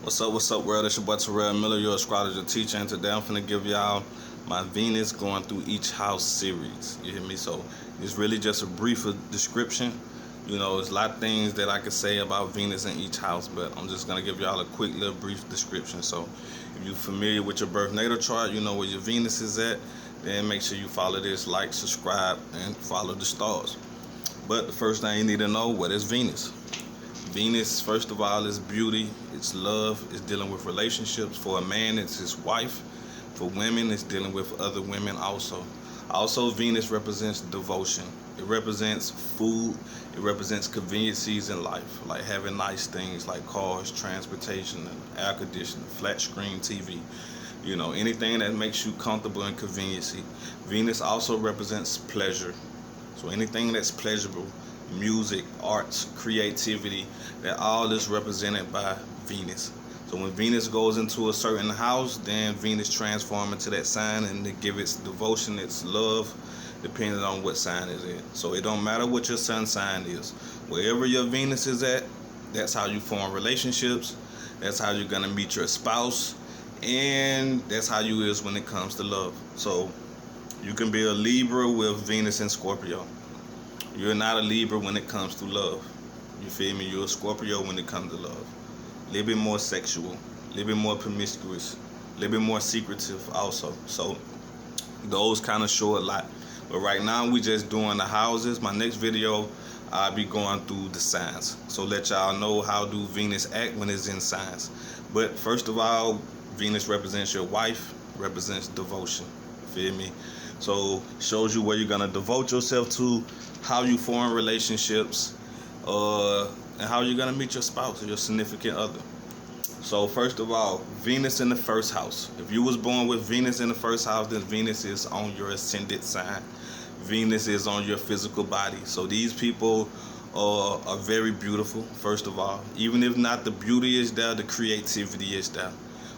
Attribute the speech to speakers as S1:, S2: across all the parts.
S1: What's up, world? It's your boy Terrell Miller, your astrologer teacher, and today I'm finna give y'all my Venus going through each house series. You hear me? So it's really just a brief description. You know, there's a lot of things that I could say about Venus in each house, but I'm just gonna give y'all a quick little brief description. So if you're familiar with your birth natal chart, you know where your Venus is at, then make sure you follow this, like, subscribe, and follow the stars. But the first thing you need to know, what is Venus? Venus, first of all, is beauty, it's love, it's dealing with relationships. For a man, it's his wife. For women, it's dealing with other women also. Also, Venus represents devotion. It represents food. It represents conveniences in life, like having nice things like cars, transportation, air conditioning, flat screen TV. You know, anything that makes you comfortable and conveniency. Venus also represents pleasure. So anything that's pleasurable, music, arts, creativity, that all is represented by Venus. So when Venus goes into a certain house, then Venus transforms into that sign and to give its devotion, its love, depending on what sign is in. So it don't matter what your sun sign is. Wherever your Venus is at, that's how you form relationships. That's how you're gonna meet your spouse, and that's how you is when it comes to love. So you can be a Libra with Venus in Scorpio. You're not a Libra when it comes to love. You feel me? You're a Scorpio when it comes to love. A little bit more sexual, a little bit more promiscuous, a little bit more secretive also. So those kind of show a lot. But right now we just doing the houses. My next video, I'll be going through the signs. So let y'all know how do Venus act when it's in signs. But first of all, Venus represents your wife, represents devotion. Feel me? So shows you where you're gonna devote yourself to, how you form relationships, and how you're gonna meet your spouse or your significant other. So first of all, Venus in the first house. If you was born with Venus in the first house, then Venus is on your ascendant sign. Venus is on your physical body. So these people are very beautiful, first of all. Even if not the beauty is there, the creativity is there.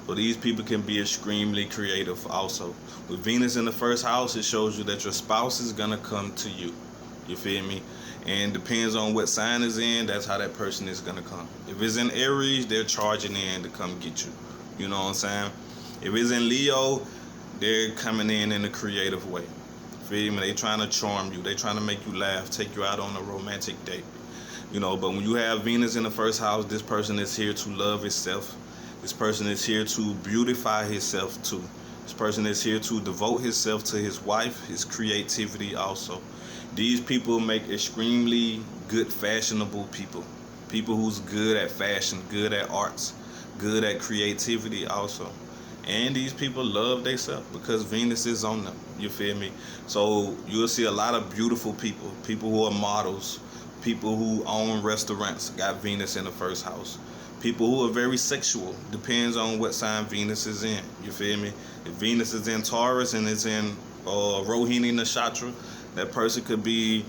S1: So these people can be extremely creative also. With Venus in the first house, it shows you that your spouse is gonna come to you. You feel me? And depends on what sign is in, that's how that person is gonna come. If it's in Aries, they're charging in to come get you. You know what I'm saying? If it's in Leo, they're coming in a creative way. Feel me? They trying to charm you. They trying to make you laugh, take you out on a romantic date. You know, but when you have Venus in the first house, this person is here to love itself. This person is here to beautify himself too. This person is here to devote himself to his wife, his creativity also. These people make extremely good fashionable people. People who's good at fashion, good at arts, good at creativity also. And these people love themselves because Venus is on them. You feel me? So you'll see a lot of beautiful people. People who are models. People who own restaurants got Venus in the first house. People who are very sexual. Depends on what sign Venus is in. You feel me? If Venus is in Taurus and it's in Rohini Nakshatra, that person could be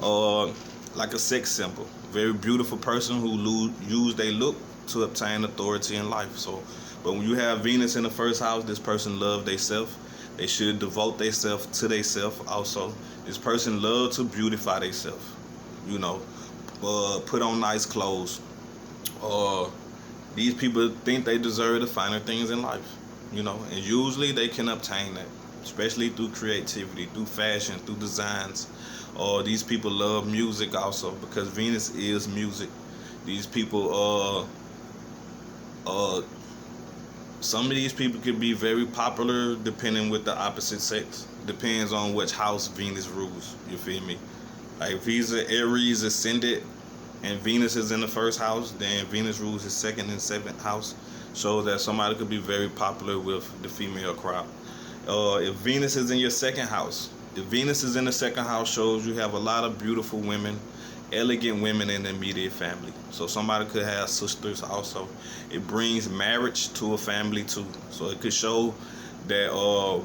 S1: like a sex symbol. Very beautiful person who use their look to obtain authority in life. So, but when you have Venus in the first house, this person love themselves. They should devote themselves to themselves also. This person love to beautify themselves. You know, put on nice clothes. These people think they deserve the finer things in life. You know, and usually they can obtain that, especially through creativity, through fashion, through designs. These people love music also because Venus is music. These people, some of these people could be very popular depending with the opposite sex. Depends on which house Venus rules. You feel me? Like if he's an Aries ascendant and Venus is in the first house, then Venus rules his second and seventh house. Shows that somebody could be very popular with the female crowd. If Venus is in your second house, if Venus is in the second house, shows you have a lot of beautiful women, elegant women in the immediate family. So somebody could have sisters also. It brings marriage to a family too. So it could show that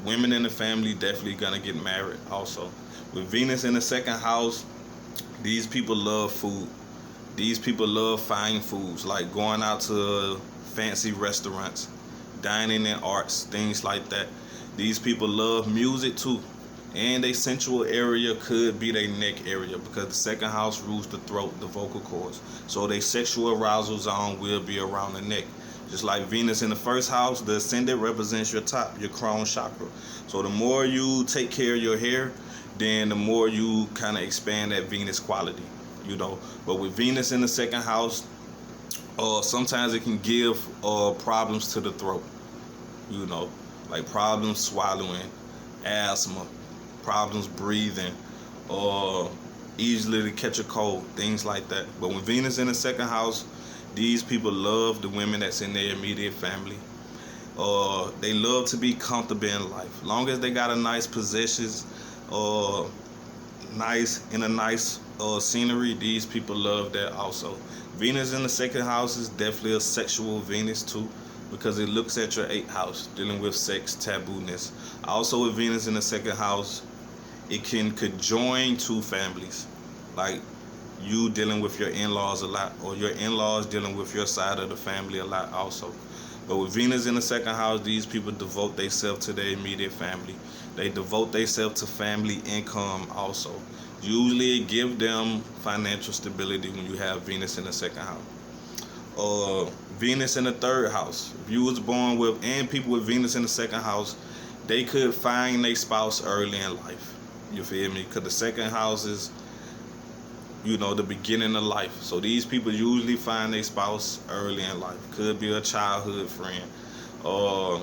S1: women in the family definitely gonna get married also. With Venus in the second house, these people love food. These people love fine foods, like going out to fancy restaurants, dining in arts, things like that. These people love music too. And a sensual area could be their neck area because the second house rules the throat, the vocal cords. So their sexual arousal zone will be around the neck. Just like Venus in the first house, the ascendant represents your top, your crown chakra. So the more you take care of your hair, then the more you kind of expand that Venus quality, you know. But with Venus in the second house, sometimes it can give problems to the throat, you know, like problems swallowing, asthma, problems breathing, or easily to catch a cold, things like that. But when Venus in the second house, these people love the women that's in their immediate family. They love to be comfortable in life. Long as they got a nice possessions, nice scenery, these people love that also. Venus in the second house is definitely a sexual Venus too, because it looks at your 8th house, dealing with sex, taboo-ness. Also with Venus in the second house, it can conjoin two families, like you dealing with your in-laws a lot, or your in-laws dealing with your side of the family a lot also. But with Venus in the second house, these people devote themselves to their immediate family. They devote themselves to family income also. Usually it gives them financial stability when you have Venus in the second house. Venus in the third house. If you was born with, and people with Venus in the second house, they could find their spouse early in life. You feel me? Because the second house is, you know, the beginning of life. So these people usually find their spouse early in life. Could be a childhood friend, or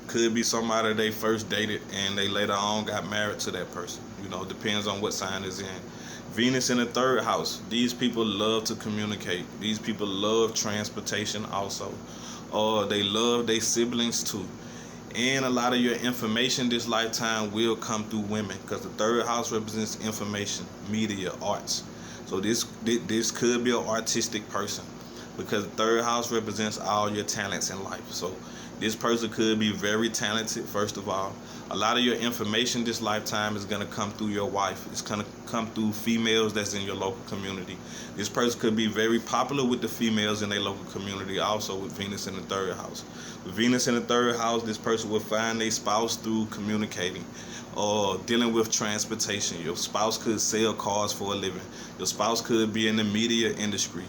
S1: could be somebody they first dated and they later on got married to that person. You know, depends on what sign is in. Venus in the third house. These people love to communicate. These people love transportation also. They love their siblings too. And a lot of your information this lifetime will come through women, because the third house represents information, media, arts. So this could be an artistic person, because the third house represents all your talents in life. So this person could be very talented, first of all. A lot of your information this lifetime is going to come through your wife. It's going to come through females that's in your local community. This person could be very popular with the females in their local community, also with Venus in the third house. With Venus in the third house, this person will find their spouse through communicating or dealing with transportation. Your spouse could sell cars for a living. Your spouse could be in the media industry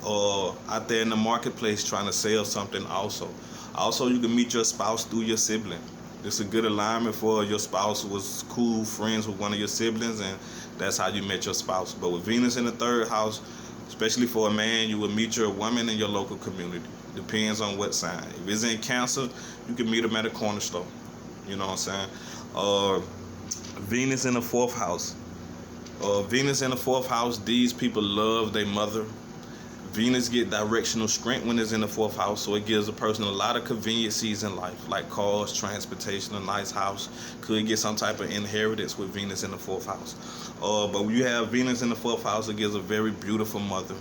S1: or out there in the marketplace trying to sell something also. Also, you can meet your spouse through your sibling. This is a good alignment for your spouse who was cool friends with one of your siblings, and that's how you met your spouse. But with Venus in the third house, especially for a man, you will meet your woman in your local community. Depends on what sign. If it's in Cancer, you can meet them at a corner store. You know what I'm saying? Venus in the fourth house. Venus in the fourth house, these people love their mother. Venus get directional strength when it's in the fourth house, so it gives a person a lot of conveniences in life, like cars, transportation, a nice house. Could get some type of inheritance with Venus in the fourth house. But when you have Venus in the fourth house, it gives a very beautiful mother.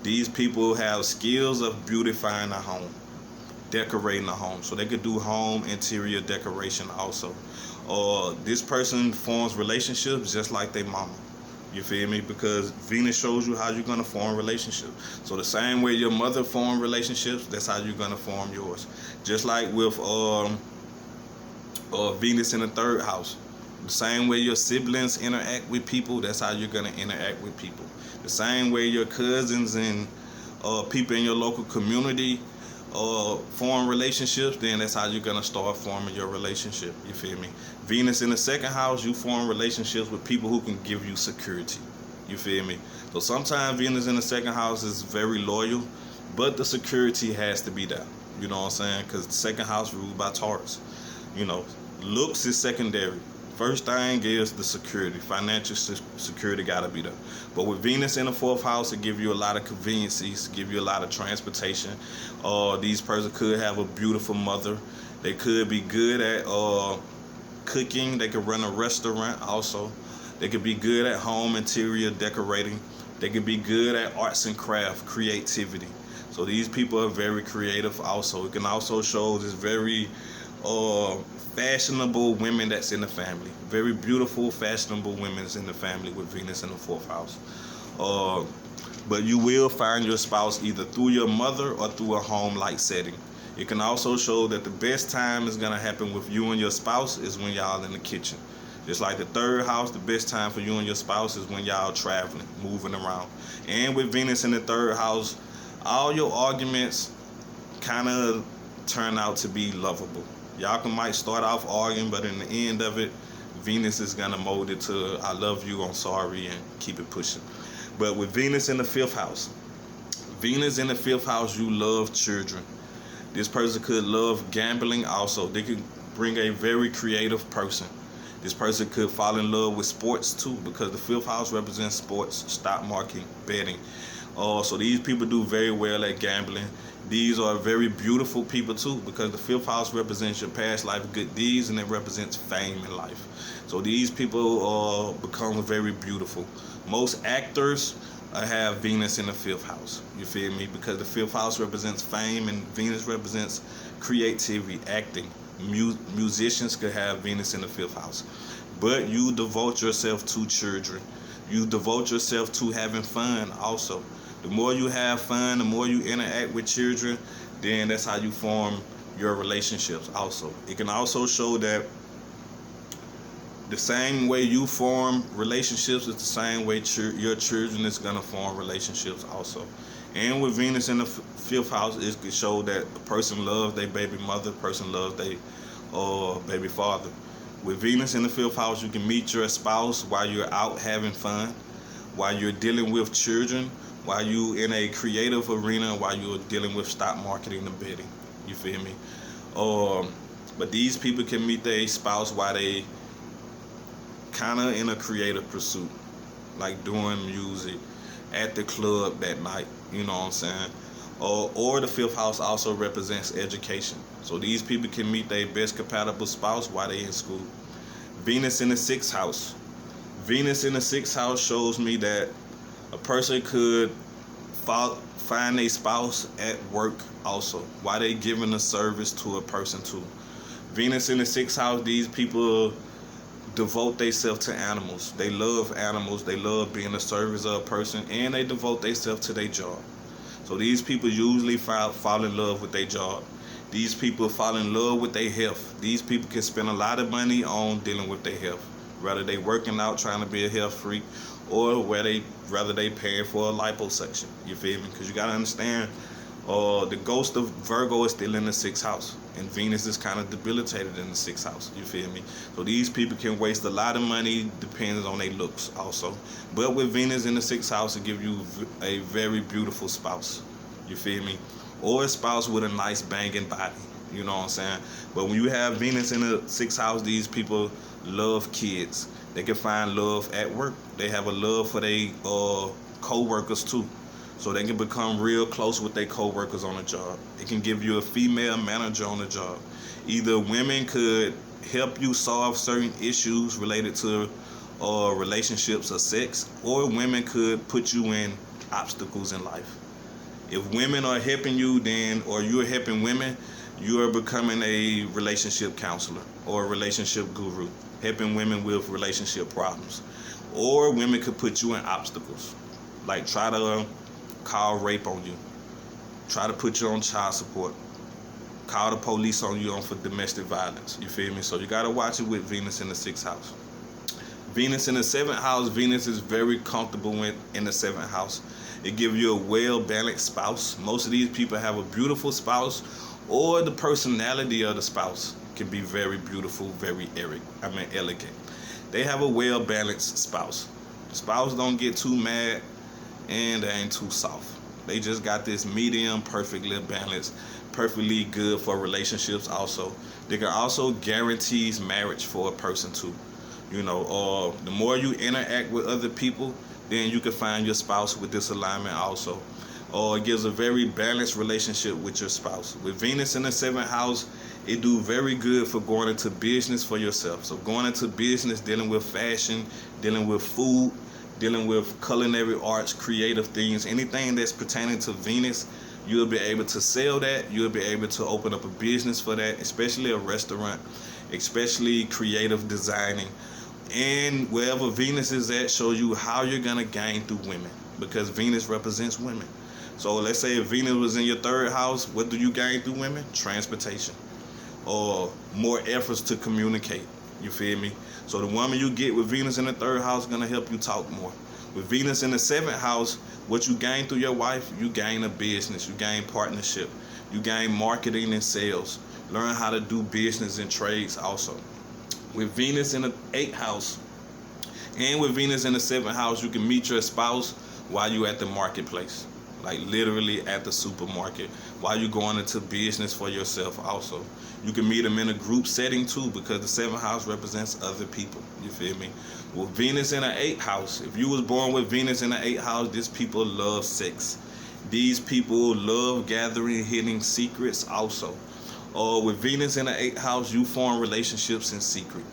S1: These people have skills of beautifying a home, decorating a home, so they could do home interior decoration also. This person forms relationships just like their mama. You feel me? Because Venus shows you how you're going to form relationships. So the same way your mother formed relationships, that's how you're going to form yours. Just like with Venus in the third house. The same way your siblings interact with people, that's how you're going to interact with people. The same way your cousins and people in your local community form relationships, then that's how you're going to start forming your relationship. You feel me? Venus in the second house, you form relationships with people who can give you security. You feel me? So sometimes Venus in the second house is very loyal, but the security has to be there. You know what I'm saying? Because the second house ruled by Taurus. You know, looks is secondary. First thing is the security. Financial security got to be there. But with Venus in the fourth house, it give you a lot of conveniences, give you a lot of transportation. These person could have a beautiful mother. They could be good at cooking. They could run a restaurant also. They could be good at home interior decorating. They could be good at arts and craft, creativity. So these people are very creative also. It can also show this very fashionable women that's in the family. Very beautiful, fashionable women that's in the family with Venus in the fourth house. But you will find your spouse either through your mother or through a home-like setting. It can also show that the best time is going to happen with you and your spouse is when y'all in the kitchen. Just like the third house, the best time for you and your spouse is when y'all traveling, moving around. And with Venus in the third house, all your arguments kind of turn out to be lovable. Y'all might start off arguing, but in the end of it, Venus is gonna mold it to I love you, I'm sorry, and keep it pushing. But with Venus in the 5th house, Venus in the 5th house, you love children. This person could love gambling also. They could bring a very creative person. This person could fall in love with sports too, because the 5th house represents sports, stock market, betting. So these people do very well at gambling. These are very beautiful people too, because the 5th house represents your past life good deeds, and it represents fame in life. So these people become very beautiful. Most actors have Venus in the 5th house. You feel me? Because the 5th house represents fame, and Venus represents creativity, acting. Musicians could have Venus in the 5th house. But you devote yourself to children. You devote yourself to having fun also. The more you have fun, the more you interact with children, then that's how you form your relationships also. It can also show that the same way you form relationships is the same way your children is going to form relationships also. And with Venus in the 5th house, it could show that a person loves their baby mother, a person loves their baby father. With Venus in the 5th house, you can meet your spouse while you're out having fun, while you're dealing with children, while you in a creative arena, while you're dealing with stock marketing and betting. You feel me? But these people can meet their spouse while they kind of in a creative pursuit, like doing music at the club that night. You know what I'm saying? Or the 5th house also represents education. So these people can meet their best compatible spouse while they in school. Venus in the 6th house. Venus in the 6th house shows me that a person could find a spouse at work also while they giving a service to a person too. Venus in the 6th house, these people devote themselves to animals. They love animals. They love being a service of a person, and they devote themselves to their job. So these people usually fall in love with their job. These people fall in love with their health. These people can spend a lot of money on dealing with their health. Whether they working out trying to be a health freak, or whether they paying for a liposuction. You feel me? Because you gotta understand, the ghost of Virgo is still in the 6th house, and Venus is kind of debilitated in the 6th house. You feel me? So these people can waste a lot of money depending on their looks also. But with Venus in the 6th house, it gives you a very beautiful spouse. You feel me? Or a spouse with a nice banging body. You know what I'm saying? But when you have Venus in the 6th house, these people love kids. They can find love at work. They have a love for their co-workers too. So they can become real close with their co-workers on the job. It can give you a female manager on the job. Either women could help you solve certain issues related to relationships or sex, or women could put you in obstacles in life. If women are helping you, then, or you're helping women, you are becoming a relationship counselor or a relationship guru, helping women with relationship problems. Or women could put you in obstacles, like try to call rape on you, try to put you on child support, call the police on you for domestic violence. You feel me? So you got to watch it with Venus in the 6th house. Venus in the 7th house, Venus is very comfortable in the 7th house. It gives you a well-balanced spouse. Most of these people have a beautiful spouse, or the personality of the spouse can be very beautiful, very elegant. They have a well-balanced spouse. The spouse don't get too mad, and they ain't too soft. They just got this medium, perfectly balanced, perfectly good for relationships also. They can also guarantee marriage for a person too. You know, the more you interact with other people, then you can find your spouse with this alignment also. Or it gives a very balanced relationship with your spouse. With Venus in the 7th house, it do very good for going into business for yourself. So going into business, dealing with fashion, dealing with food, dealing with culinary arts, creative things, anything that's pertaining to Venus, you'll be able to sell that. You'll be able to open up a business for that, especially a restaurant, especially creative designing. And wherever Venus is at, show you how you're going to gain through women, because Venus represents women. So let's say if Venus was in your 3rd house, what do you gain through women? Transportation, or more efforts to communicate. You feel me? So the woman you get with Venus in the 3rd house is going to help you talk more. With Venus in the 7th house, what you gain through your wife, you gain a business, you gain partnership, you gain marketing and sales. Learn how to do business and trades also. With Venus in the 8th house and with Venus in the 7th house, you can meet your spouse while you at the marketplace. Like literally at the supermarket, while you're going into business for yourself also. You can meet them in a group setting too, because the 7th house represents other people. You feel me? With Venus in the 8th house, if you was born with Venus in the 8th house, these people love sex. These people love gathering hidden secrets also. Or with Venus in the 8th house, you form relationships in secret.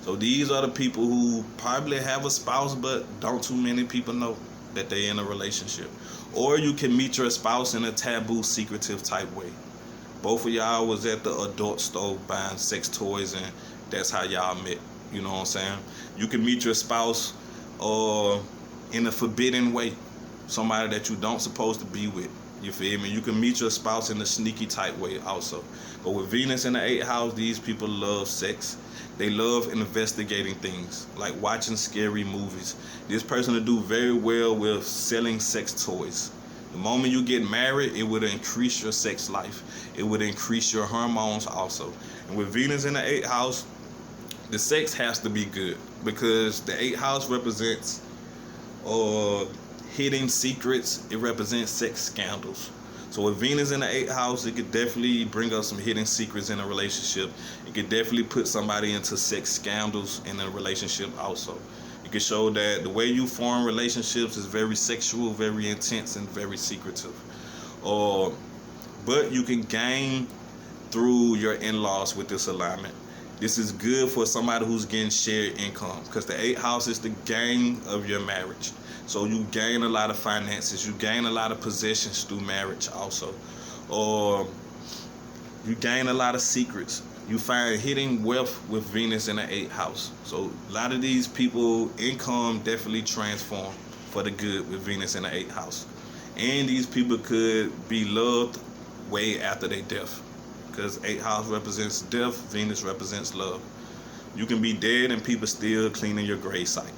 S1: So these are the people who probably have a spouse, but don't too many people know that they're in a relationship. Or you can meet your spouse in a taboo, secretive type way. Both of y'all was at the adult store buying sex toys, and that's how y'all met. You know what I'm saying? You can meet your spouse in a forbidden way. Somebody that you don't supposed to be with. You feel me? You can meet your spouse in a sneaky type way also. But with Venus in the 8th house, these people love sex. They love investigating things, like watching scary movies. This person will do very well with selling sex toys. The moment you get married, it would increase your sex life. It would increase your hormones also. And with Venus in the 8th house, the sex has to be good, because the 8th house represents hidden secrets. It represents sex scandals. So with Venus in the 8th house, it could definitely bring up some hidden secrets in a relationship. It could definitely put somebody into sex scandals in a relationship also. It could show that the way you form relationships is very sexual, very intense, and very secretive. But you can gain through your in-laws with this alignment. This is good for somebody who's getting shared income, because the 8th house is the gain of your marriage. So you gain a lot of finances, you gain a lot of possessions through marriage also. Or you gain a lot of secrets. You find hidden wealth with Venus in the 8th house. So a lot of these people, income definitely transform for the good with Venus in the 8th house. And these people could be loved way after their death, because 8th house represents death, Venus represents love. You can be dead and people still cleaning your gravesite.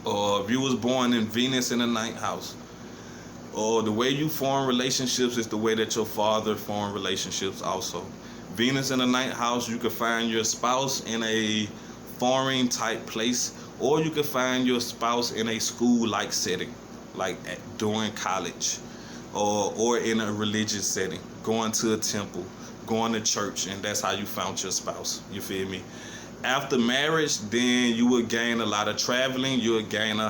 S1: Or if you was born in Venus in the 9th house, or the way you form relationships is the way that your father formed relationships also. Venus in the 9th house, you could find your spouse in a foreign type place, or you could find your spouse in a school-like setting, like during college, or in a religious setting, going to a temple, going to church, and that's how you found your spouse. You feel me? After marriage, then you will gain a lot of traveling. You will gain a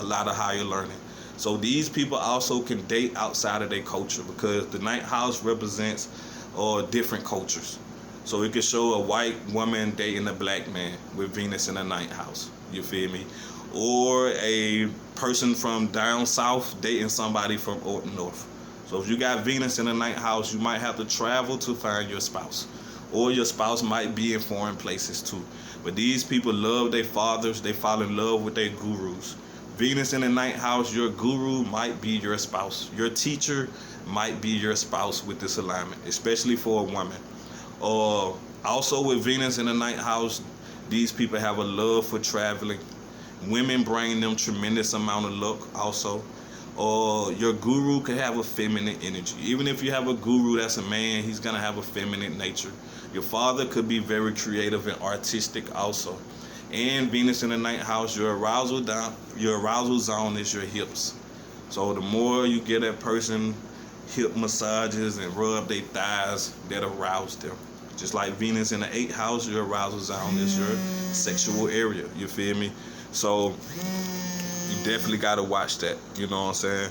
S1: lot of higher learning. So these people also can date outside of their culture, because the 9th house represents different cultures. So it could show a white woman dating a black man with Venus in the 9th house. You feel me? Or a person from down south dating somebody from up north. So if you got Venus in the 9th house, you might have to travel to find your spouse. Or your spouse might be in foreign places too. But these people love their fathers. They fall in love with their gurus. Venus in the 9th house, your guru might be your spouse. Your teacher might be your spouse with this alignment, especially for a woman. Also with Venus in the 9th house, these people have a love for traveling. Women bring them tremendous amount of luck also. Or your guru could have a feminine energy. Even if you have a guru that's a man, he's going to have a feminine nature. Your father could be very creative and artistic also. And Venus in the 9th house, your arousal zone is your hips. So the more you get that person hip massages and rub their thighs, that arouse them. Just like Venus in the 8th house, your arousal zone is your sexual area. You feel me? So you definitely got to watch that. You know what I'm saying?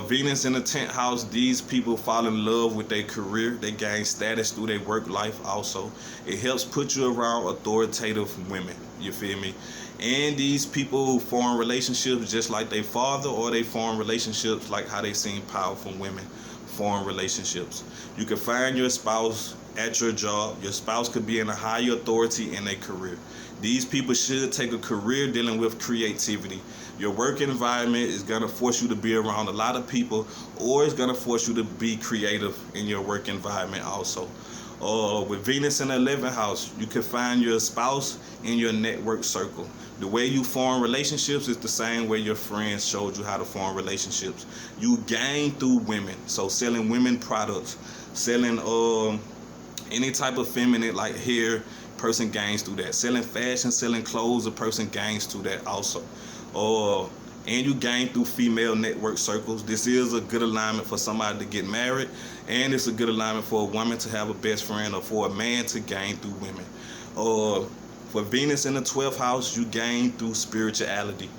S1: Venus in the 10th house, these people fall in love with their career. They gain status through their work life also. It helps put you around authoritative women. You feel me? And these people form relationships just like their father, or they form relationships like how they seen powerful women form relationships. You can find your spouse at your job. Your spouse could be in a higher authority in their career. These people should take a career dealing with creativity. Your work environment is going to force you to be around a lot of people, or it's going to force you to be creative in your work environment also. Or with Venus in the 11th house, you can find your spouse in your network circle. The way you form relationships is the same way your friends showed you how to form relationships. You gain through women. So selling women products, selling any type of feminine like hair, person gains through that. Selling fashion, selling clothes, a person gains through that also. And you gain through female network circles. This is a good alignment for somebody to get married, and it's a good alignment for a woman to have a best friend, or for a man to gain through women. For Venus in the 12th house, you gain through spirituality.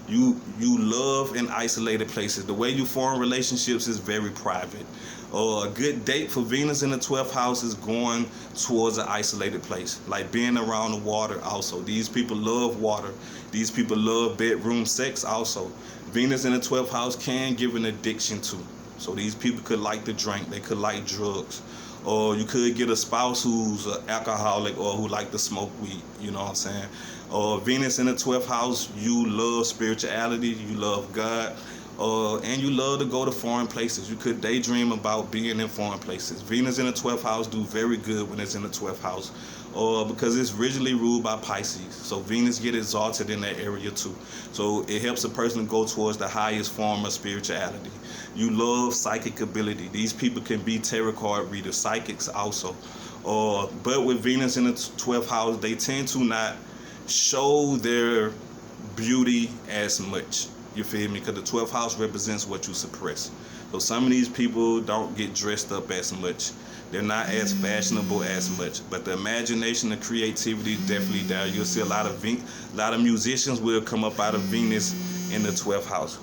S1: You love in isolated places. The way you form relationships is very private. A good date for Venus in the 12th house is going towards an isolated place, like being around the water also. These people love water. These people love bedroom sex also. Venus in the 12th house can give an addiction to. So these people could like to drink. They could like drugs. Or you could get a spouse who's an alcoholic or who like to smoke weed. You know what I'm saying? Or Venus in the 12th house, you love spirituality. You love God. And you love to go to foreign places. You could daydream about being in foreign places. Venus in the 12th house do very good when it's in the 12th house, because it's originally ruled by Pisces. So Venus get exalted in that area too. So it helps a person go towards the highest form of spirituality. You love psychic ability. These people can be tarot card readers, psychics also. But with Venus in the 12th house, they tend to not show their beauty as much. You feel me? Because the 12th house represents what you suppress. So some of these people don't get dressed up as much. They're not as fashionable as much. But the imagination and creativity is definitely there. You'll see a lot of musicians will come up out of Venus in the 12th house.